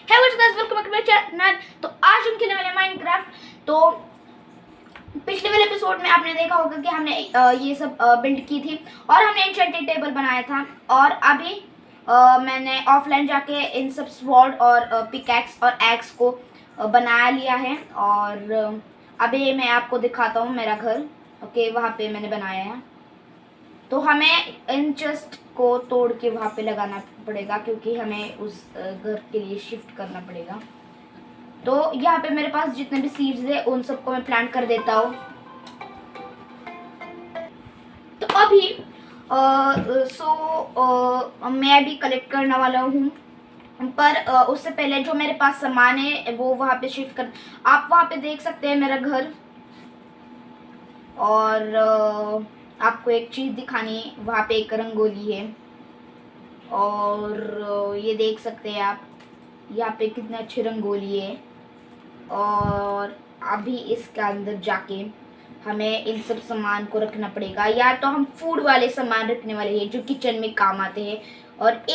है welcome back to my channel. तो आज हम खेलने वाले माइनक्राफ्ट। तो पिछले वाले एपिसोड में आपने देखा होगा कि हमने ये सब बिल्ड की थी और हमने एन्चेंटेड टेबल बनाया था। और अभी मैंने ऑफलाइन जाके इन सब स्वॉर्ड और पिकैक्स और एक्स को बना लिया है। और अभी मैं आपको दिखाता हूँ मेरा घर। ओके, वहाँ पे मैंने बनाया है। तो हमें इन चेस्ट को तोड़ के वहाँ पे लगाना पड़ेगा क्योंकि हमें उस घर के लिए शिफ्ट करना पड़ेगा। तो यहाँ पे मेरे पास जितने भी सीड्स है उन सबको मैं प्लांट कर देता हूँ। तो अभी मैं भी कलेक्ट करने वाला हूँ, पर उससे पहले जो मेरे पास सामान है वो वहाँ पे शिफ्ट कर। आप वहाँ पे देख सकते हैं मेरा घर। और आपको एक चीज़ दिखानी है, वहाँ पे एक रंगोली है और ये देख सकते हैं आप यहाँ पे कितनी अच्छी रंगोली है। और अभी इसके अंदर जाके हमें इन सब सामान को रखना पड़ेगा, या तो हम फूड वाले सामान रखने वाले हैं जो किचन में काम आते हैं, और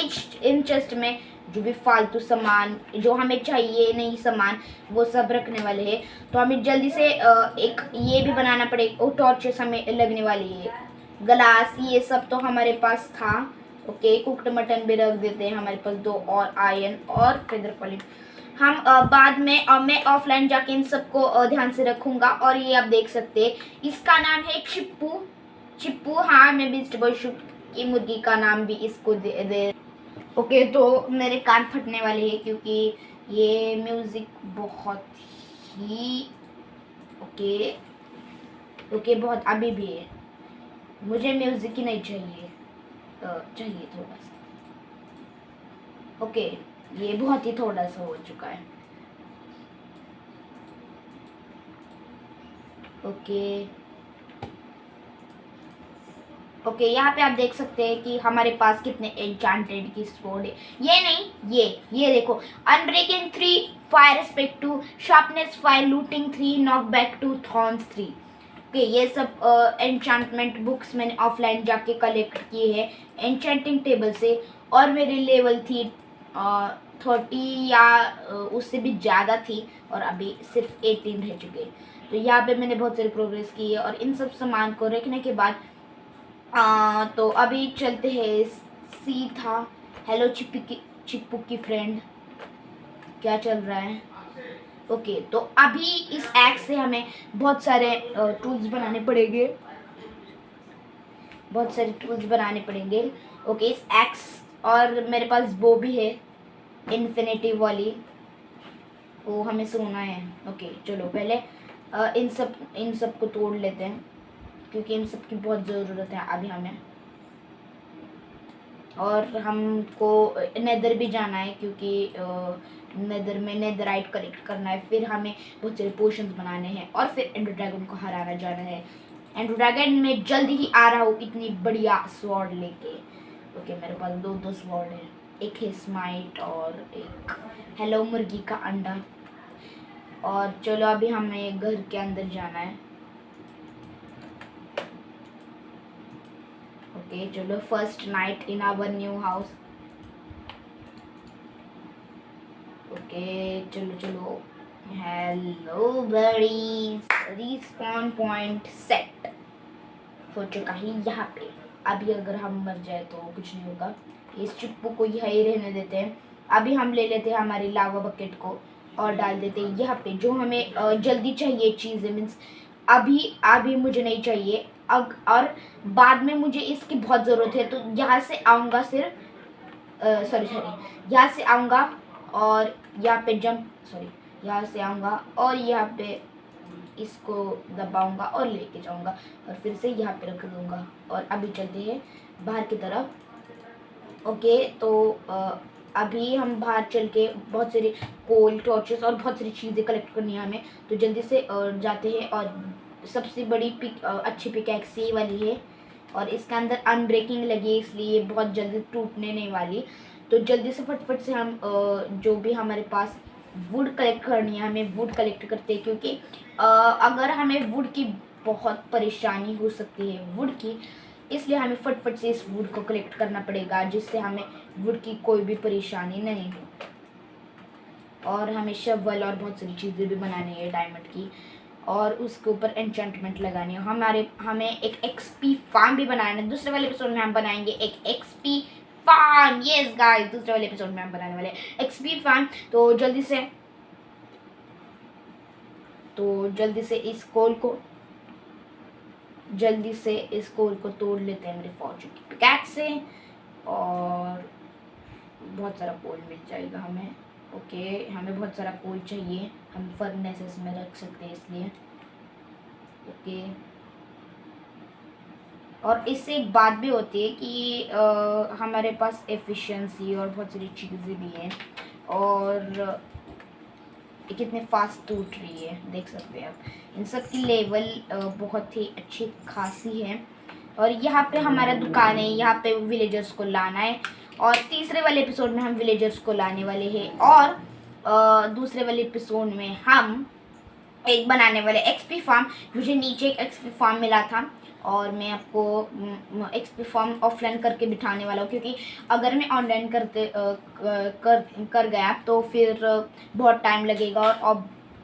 इन चेस्ट में जो भी फालतू सामान जो हमें चाहिए नहीं सामान वो सब रखने वाले हैं। तो हमें जल्दी से एक ये भी बनाना पड़ेगा। टॉर्चेस हमें लगने वाली है, ग्लास ये सब तो हमारे पास था। ओके, कुक्ड मटन भी रख देते हैं हमारे पास, 2 और आयरन और फेदर पॉलिश। हम बाद में मैं ऑफलाइन जाके इन सबको ध्यान से रखूंगा। और ये आप देख सकते हैं, इसका नाम है चिप्पू। हाँ, मैं वेजिटेबल शूट की मुर्गी का नाम भी इसको दे। ओके, तो मेरे कान फटने वाले हैं क्योंकि ये म्यूजिक बहुत ही ओके बहुत अभी भी है। मुझे म्यूजिक ही नहीं चाहिए, चाहिए थोड़ा सा। ओके, ये बहुत ही थोड़ा सा हो चुका है। ओके, यहाँ पे आप देख सकते हैं कि हमारे पास कितने एन्चांटेड की स्वॉर्ड है। ये नहीं, ये देखो, unbreaking 3, fire aspect 2, sharpness 5, looting 3, knock back 2, thorns 3। Okay, ये सब एन्चांटमेंट बुक्स मैंने ऑफलाइन जाके कलेक्ट किए हैं एन्चेंटिंग टेबल से। और मेरी लेवल थी 30 या उससे भी ज़्यादा थी, और अभी सिर्फ 18 रह चुके। तो यहाँ पे मैंने बहुत सारी प्रोग्रेस की है। और इन सब सामान को रखने के बाद तो अभी चलते हैं सीधा। हेलो चिप्पू की फ्रेंड, क्या चल रहा है? ओके, तो अभी इस एक्स से हमें बहुत सारे टूल्स बनाने पड़ेंगे। ओके, इस एक्स और मेरे पास वो भी है इन्फिनिटी वाली, वो हमें सोना है। ओके, चलो पहले इन सब को तोड़ लेते हैं क्योंकि इन सब की बहुत ज़रूरत है अभी हमें। और हमको नेदर भी जाना है क्योंकि नेदर में नेदराइट कलेक्ट करना है, फिर हमें बहुत सारे पोशंस बनाने हैं, और फिर एंडर ड्रैगन को हराना जाना है। एंडर ड्रैगन में जल्दी ही आ रहा हूँ इतनी बढ़िया स्वॉर्ड लेके। ओके, मेरे पास 2 स्वॉर्ड है, एक है स्माइट और एक हेलो मुर्गी का अंडा। और चलो अभी हमें घर के अंदर जाना है। ओके, चलो, first night in our new house. Okay, चलो hello buddies, respawn point set हो चुका है यहाँ पे। अभी अगर हम मर जाए तो कुछ नहीं होगा, इस चिप्पू को यही रहने देते हैं। अभी हम ले लेते हैं हमारी लावा बकेट को और डाल देते हैं यहाँ पे। जो हमें जल्दी चाहिए चीज़ें, मीन्स अभी मुझे नहीं चाहिए, और बाद में मुझे इसकी बहुत ज़रूरत है। तो यहाँ से आऊँगा सिर्फ यहाँ से आऊँगा और यहाँ पे यहाँ से आऊँगा और यहाँ पे इसको दबाऊँगा और लेके जाऊँगा और फिर से यहाँ पे रख दूँगा। और अभी चलते हैं बाहर की तरफ। ओके, तो अभी हम बाहर चल के बहुत सारे कोल, टॉर्चेस और बहुत सारी चीज़ें कलेक्ट करनी है हमें। तो जल्दी से जाते हैं। और सबसे बड़ी अच्छी पिकैक्स ये वाली है, और इसके अंदर अनब्रेकिंग लगी है इसलिए बहुत जल्दी टूटने नहीं वाली। तो जल्दी से फटफट से हम जो भी हमारे पास वुड कलेक्ट करनी है हमें वुड कलेक्ट करते हैं, क्योंकि अगर हमें वुड की बहुत परेशानी हो सकती है वुड की, इसलिए हमें फटफट से इस वुड को कलेक्ट करना पड़ेगा जिससे हमें वुड की कोई भी परेशानी नहीं हो। और हमें शवल और बहुत सारी चीज़ें भी बनानी है डायमंड की, और उसके ऊपर एन्चेंटमेंट लगानी है। हमें एक एक्सपी फार्म भी बनाना है। दूसरे वाले एपिसोड में हम बनाएंगे एक एक्सपी फार्म। यस गाइस, दूसरे वाले एपिसोड में हम बनाने वाले एक्सपी फार्म। तो जल्दी से इस कोल को तोड़ लेते हैं मेरे फॉर्चून की पिकैक्स से, और बहुत सारा कोल मिल जाएगा हमें। ओके, हमें बहुत सारा कोल चाहिए, हम फर्नेसेस में रख सकते हैं इसलिए। ओके, और इससे एक बात भी होती है कि हमारे पास एफिशिएंसी और बहुत सारी चीज़ें भी हैं, और ये कितने फास्ट टूट रही है देख सकते हैं आप। इन सब की लेवल बहुत ही अच्छी खासी है। और यहाँ पे हमारा दुकान है, यहाँ पे विलेजर्स को लाना है, और तीसरे वाले एपिसोड में हम विलेजर्स को लाने वाले हैं, और दूसरे वाले एपिसोड में हम एक बनाने वाले एक्सपी फार्म। मुझे नीचे एक एक्सपी फार्म मिला था, और मैं आपको एक्सपी फार्म ऑफलाइन करके बिठाने वाला हूँ, क्योंकि अगर मैं ऑनलाइन कर गया तो फिर बहुत टाइम लगेगा,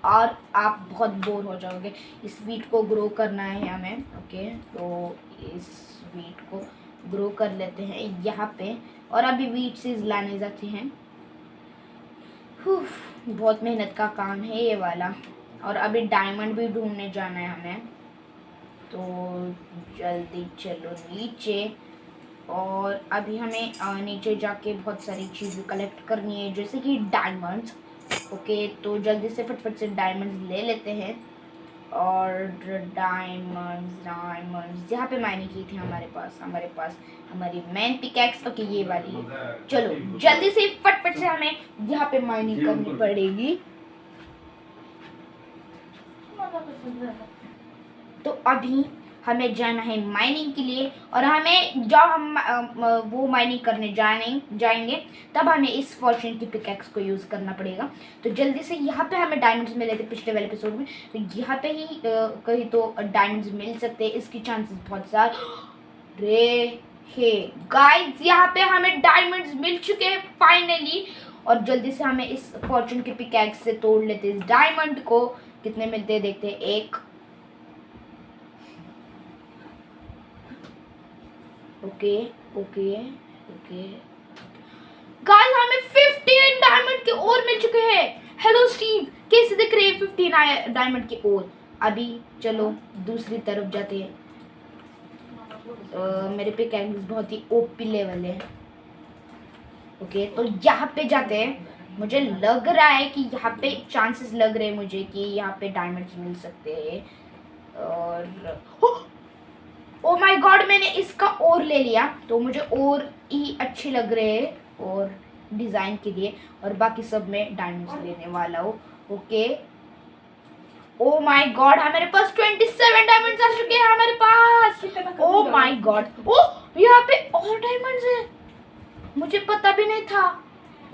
और आप बहुत बोर हो जाओगे। इस वीट को ग्रो करना है हमें। ओके, तो इस वीट को ग्रो कर लेते हैं यहाँ पे, और अभी वीट सीड्स लाने जाते हैं। बहुत मेहनत का काम है ये वाला, और अभी डायमंड भी ढूंढने जाना है हमें। तो जल्दी चलो नीचे, और अभी हमें नीचे जाके बहुत सारी चीज़ें कलेक्ट करनी है, जैसे कि डायमंड्स। ओके, तो जल्दी से फटफट से डायमंड्स ले लेते हैं, और डायमंड्स यहाँ पे माइनिंग की थी हमारे पास हमारी मेन पिकैक्स। ओके, ये वाली है। चलो जल्दी से फटफट से हमें यहाँ पे माइनिंग करनी पड़ेगी। तो अभी हमें जाना है माइनिंग के लिए, और हमें जब हम वो माइनिंग करने जाएंगे तब हमें इस फॉर्चून की पिकैक्स को यूज़ करना पड़ेगा। तो जल्दी से यहाँ पे हमें डायमंड्स मिले थे पिछले वाले एपिसोड में, तो यहाँ पे ही कहीं तो डायमंड्स मिल सकते हैं, इसकी चांसेस बहुत सारे है गाइस। यहाँ पे हमें डायमंड्स मिल चुके हैं फाइनली, और जल्दी से हमें इस फॉर्चून की पिकैक्स से तोड़ लेते हैं इस डायमंड को। कितने मिलते हैं देखते हैं। एक, ओके ओके ओके गाइस, हमें 15 डायमंड के और मिल चुके हैं। हेलो स्टीव, कैसे दिख रहे हैं 15 डायमंड के और। अभी चलो दूसरी तरफ जाते हैं। मेरे पे कैंगस बहुत ही ओपी लेवल है। ओके, तो यहाँ पे जाते हैं। मुझे लग रहा है कि यहाँ पे चांसेस लग रहे हैं मुझे कि यहाँ पे डायमंड्स मिल सकते हैं, और ओ माय गॉड, मैंने इसका और ले लिया, तो मुझे और ही अच्छे लग रहे हैं और डिज़ाइन के लिए, और बाकी सब मैं डायमंड्स लेने वाला हूँ। ओके, ओ माय गॉड, हमारे पास 27 डायमंड्स आ चुके हैं हमारे पास। ओ माय गॉड, ओ यहाँ पे और डायमंड्स है, मुझे पता भी नहीं था।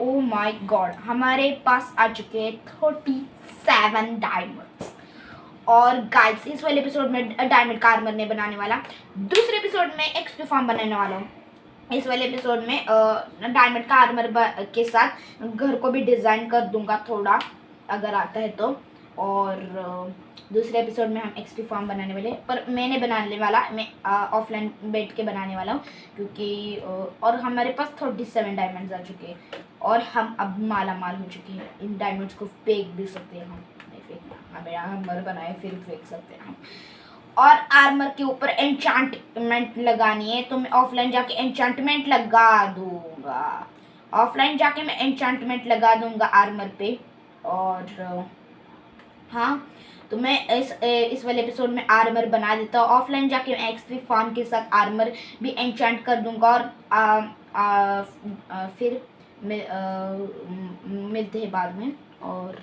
ओ माय गॉड, हमारे पास आ चुके हैं 37 डायमंड्स। और गाइस, इस वाले एपिसोड में डायमंड का आर्मर नहीं बनाने वाला, दूसरे एपिसोड में एक्सपी फार्म बनाने वाला हूँ। इस वाले एपिसोड में डायमंड का आर्मर के साथ घर को भी डिज़ाइन कर दूंगा थोड़ा, अगर आता है तो। और दूसरे एपिसोड में हम एक्सपी फार्म बनाने वाले, पर मैंने बनाने वाला, मैं ऑफलाइन बैठ के बनाने वाला हूँ, क्योंकि और हमारे पास 37 डायमंड्स आ चुके हैं, और हम अब माला माल हो चुके हैं। इन डायमंड्स को फेंक भी सकते हैं हम, नहीं फेंकना, हमें आर्मर बनाए फिर फेंक सकते हैं हम। और आर्मर के ऊपर एन्चांटमेंट लगानी है, तो मैं ऑफलाइन जाके एन्चांटमेंट लगा दूंगा। ऑफलाइन जाके मैं एन्चांटमेंट लगा दूंगा आर्मर पे। और हाँ, तो मैं इस वाले एपिसोड में आर्मर बना देता हूँ। ऑफलाइन जाके मैं एक्सपी फार्म के साथ आर्मर भी एन्चांट कर दूंगा, और फिर मिलते हैं बाद में। और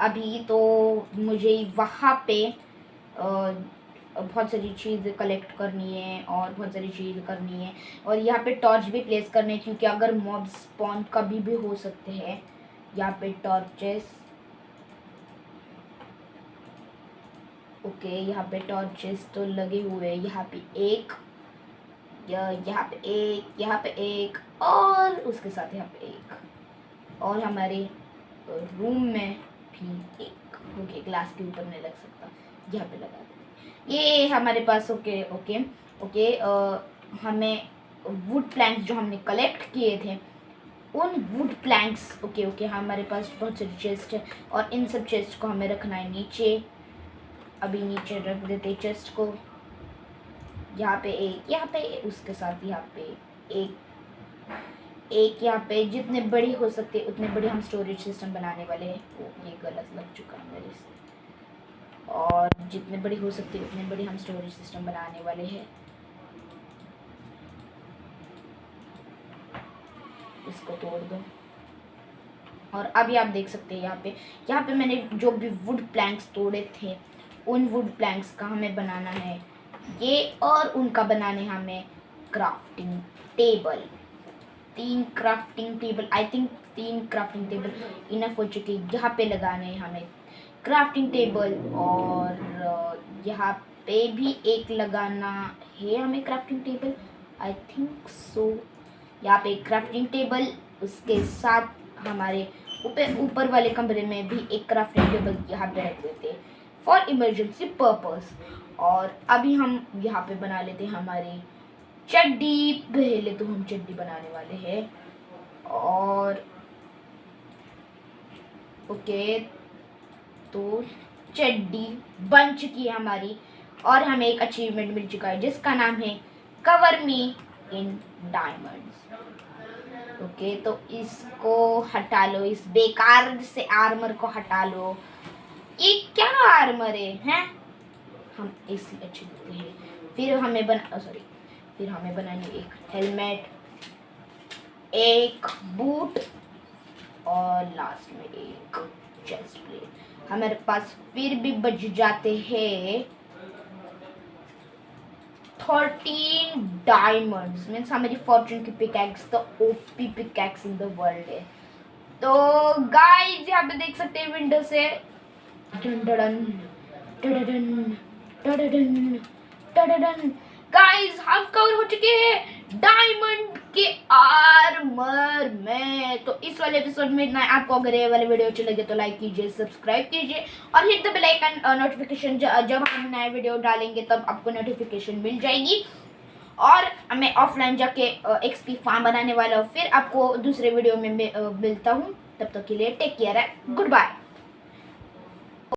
अभी तो मुझे वहाँ पे बहुत सारी चीज़ कलेक्ट करनी है, और बहुत सारी चीज़ करनी है, और यहाँ पे टॉर्च भी प्लेस करने हैं, क्योंकि अगर मॉब स्पॉन कभी भी हो सकते हैं। यहाँ पे टॉर्चेस, ओके, यहाँ पे टॉर्चेस तो लगे हुए हैं। यहाँ पे एक, यहाँ पे एक, यहाँ पे एक, और उसके साथ यहाँ पे एक, और हमारे रूम में भी एक ओके ग्लास के ऊपर नहीं लग सकता, यहाँ पे लगा देते। ये हमारे पास ओके ओके ओके हमें वुड प्लैंक्स जो हमने कलेक्ट किए थे, उन वुड प्लैंक्स ओके ओके हमारे पास बहुत सारी चेस्ट है और इन सब चेस्ट को हमें रखना है नीचे। अभी नीचे रख देते चेस्ट को, यहाँ पे एक, यहाँ पे उसके साथ यहाँ पे एक यहाँ पे जितने बड़ी हो सकते उतने बड़ी हम स्टोरेज सिस्टम बनाने वाले हैं। ओ ये गलत लग चुका है मेरे से। और जितने बड़ी हो सकती उतने बड़ी हम स्टोरेज सिस्टम बनाने वाले हैं। इसको तोड़ दो। और अभी आप देख सकते हैं यहाँ पे मैंने जो भी वुड प्लैंक्स तोड़े थे, उन वुड प्लैंक्स का हमें बनाना है ये, और उनका बनाने हमें crafting table. 3 crafting table, I think 3 crafting table enough हो चुके। यहाँ पे लगाने हैं हमें क्राफ्टिंग टेबल, और यहाँ पे भी एक लगाना है हमें crafting table, I think so. यहाँ पे क्राफ्टिंग टेबल, उसके साथ हमारे ऊपर वाले कमरे में भी एक क्राफ्टिंग टेबल यहाँ पे रख देते हैं फॉर इमरजेंसी पर्पस। और अभी हम यहाँ पे बना लेते हैं हमारी चड्डी। पहले तो हम चड्डी बनाने वाले हैं, और ओके तो चड्डी बन चुकी है हमारी, और हमें एक अचीवमेंट मिल चुका है जिसका नाम है कवर मी इन डायमंड्स। ओके तो इसको हटा लो, इस बेकार से आर्मर को हटा लो। ये क्या आर्मर है हैं? हम इसी अच्छे देते हैं। फिर हमें बनानी एक हेलमेट, एक बूट, और लास्ट में एक चेस्ट प्लेट। हमारे पास फिर भी बच जाते हैं 13 डायमंड्स। मीन्स हमारी फॉर्चून की pickaxe the OP pickaxe in the world है। तो गाइस यहाँ पे देख सकते हैं विंडो से गाइस हम कवर हो चुके हैं डायमंड के आर्मर में। तो इस वाले एपिसोड में इतना। आपको अगर ये वाले वीडियो अच्छे लगे तो लाइक कीजिए, सब्सक्राइब कीजिए और hit the bell icon. Notification जब हम नए वीडियो डालेंगे तब आपको नोटिफिकेशन मिल जाएगी। और मैं ऑफलाइन जाके एक्सपी फार्म बनाने वाला हूँ। फिर आपको दूसरे वीडियो में मिलता हूँ। तब तक के लिए टेक केयर है, गुड बाय।